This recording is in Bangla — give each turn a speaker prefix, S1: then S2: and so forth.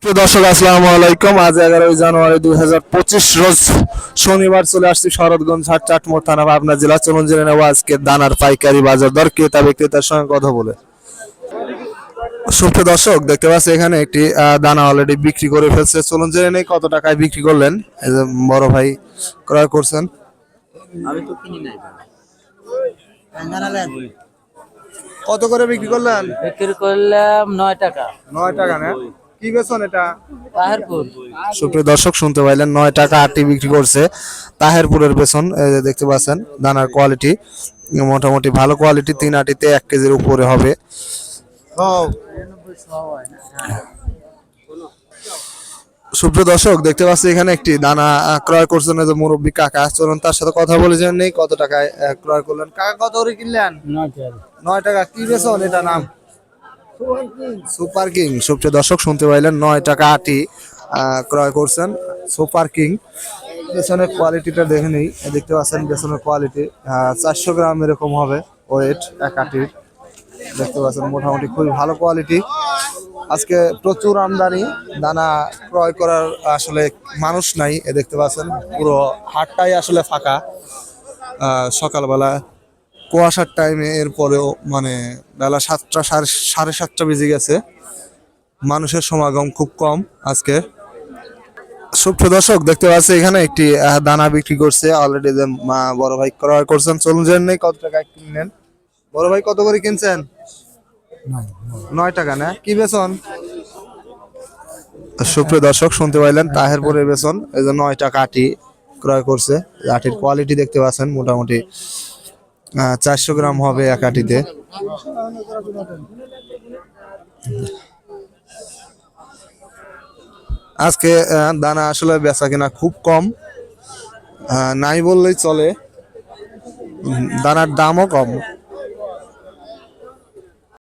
S1: প্রিয় দর্শক আসসালামু আলাইকুম। আজ 11 জানুয়ারি 2025 রোজ শনিবার চলে আসছি শরৎগঞ্জ হাট, চাটমোহর থানা, পাবনা জেলা। চলুন জেনে নেব আজকে দানার পাইকারি বাজার দর, ক্রেতা বিক্রেতার সঙ্গে কথা বলে। সুপ্রিয় দর্শক দেখতে পাচ্ছি এখানে একটি দানা অলরেডি বিক্রি করে ফেলছে। চলুন জেনে নেই কত টাকায় বিক্রি করলেন। এই যে বড় ভাই ক্রয় করছেন।
S2: আমি তো কিনি নাই ভাই।
S1: কত করে বিক্রি করলেন?
S2: বিক্রি করলাম 9 টাকা।
S1: 9 টাকা না? কি বেচন এটা?
S2: তাহিরপুর।
S1: সুপ্রিয় দর্শক শুনতে পাইলেন, 9 টাকা আটি বিক্রি করছে। তাহেরপুরের বেসন এই যে দেখতে পাচ্ছেন। দানার কোয়ালিটি মোটামুটি ভালো কোয়ালিটি, 3 আটিতে 1 কেজির উপরে হবে। সুপ্রিয় দর্শক দেখতে পাচ্ছি এখানে একটি দানা ক্রয় করছেন এই যে মুরব্বী কাকা। চলুন তার সাথে কথা বলে জেনে নেই কত টাকায় ক্রয় করলেন। কাকা কত করে কিনলেন? 9 টাকা। কি বেচন এটা নাম? Super king. সুপ্রিয় দর্শক শুনতে পাইলেন, 9 টাকা আটি ক্রয় করছেন সুপার কিং। বেসনের কোয়ালিটিটা দেখে নেই। দেখতে পাচ্ছেন বেসনের কোয়ালিটি 400 গ্রাম এরকম হবে ওয়েট এক আটির। দেখতে পাচ্ছেন মোটামুটি খুবই ভালো কোয়ালিটি। আজকে প্রচুর আমদানি, দানা ক্রয় করার আসলে মানুষ নাই। দেখতে পাচ্ছেন পুরো হাটটাই আসলে ফাঁকা। সকালবেলা কুয়াশার টাইমে, এরপরেও মানে বেলা 7টা সাড়ে 7টা বেজে গেছে। মানুষের সমাগম খুব কম আজকে। সুপ্রিয় দর্শক দেখতে পাচ্ছি এখানে একটি দানা বিক্রি করছে অলরেডি, যে বড় ভাই ক্রয় করছেন। চলুন জেনে নেই কত টাকায় কিনলেন। বড় ভাই কত করে কিনছেন? 9 টাকা না? কি বেচন? সুপ্রিয় দর্শক শুনতে পাইলেন, তাহেরপুরের বেচন এই যে 9 টাকা আটি ক্রয় করছে। আটির কোয়ালিটি দেখতে পাচ্ছেন মোটামুটি 400 গ্রাম হবে এক আটিতে। আজকে দানা আসলে বেচা কিনা খুব কম, নাই বললেই চলে। দানার দামও কম।